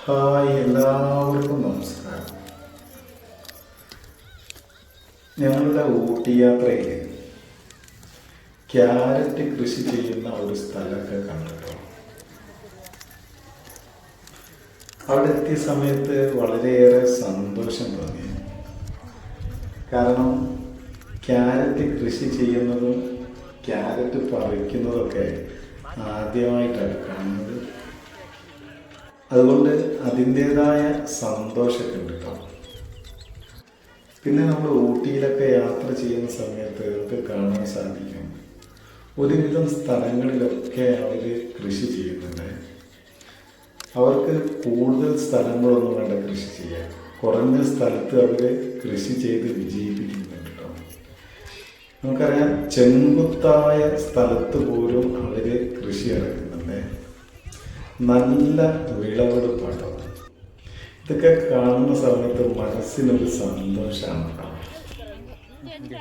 Hi, എല്ലാവർക്കും നമസ്കാരം. ഞങ്ങളുടെ ഊട്ടി യാത്രയിൽ ക്യാരറ്റ് കൃഷി ചെയ്യുന്ന ഒരു സ്ഥലമൊക്കെ കണ്ടിട്ടോ. അവിടെ എത്തിയ സമയത്ത് വളരെയേറെ സന്തോഷം തോന്നി. കാരണം ക്യാരറ്റ് കൃഷി ചെയ്യുന്നതും ക്യാരറ്റ് പറിക്കുന്നതൊക്കെ ആദ്യമായിട്ടാണ് കാണുന്നത്. അതുകൊണ്ട് അതിൻ്റേതായ സന്തോഷമൊക്കെ ഉണ്ട് കേട്ടോ. പിന്നെ നമ്മൾ ഊട്ടിയിലൊക്കെ യാത്ര ചെയ്യുന്ന സമയത്ത് നമുക്ക് കാണാൻ സാധിക്കും, ഒരുവിധം സ്ഥലങ്ങളിലൊക്കെ അവർ കൃഷി ചെയ്യുന്നുണ്ട്. അവർക്ക് കൂടുതൽ സ്ഥലങ്ങളൊന്നും വേണ്ട കൃഷി ചെയ്യാൻ, കുറഞ്ഞ സ്ഥലത്ത് അവർ കൃഷി ചെയ്ത് വിജയിപ്പിക്കുന്നുണ്ട് കേട്ടോ. നമുക്കറിയാം, ചെങ്കുത്തായ സ്ഥലത്ത് പോലും അവർ കൃഷി ഇറക്കുന്നുണ്ട്. നല്ല വിളവെടുപ്പാട്ടോ. ഇതൊക്കെ കാണുന്ന സമയത്ത് മനസ്സിനൊരു സന്തോഷമാണ് കേട്ടോ.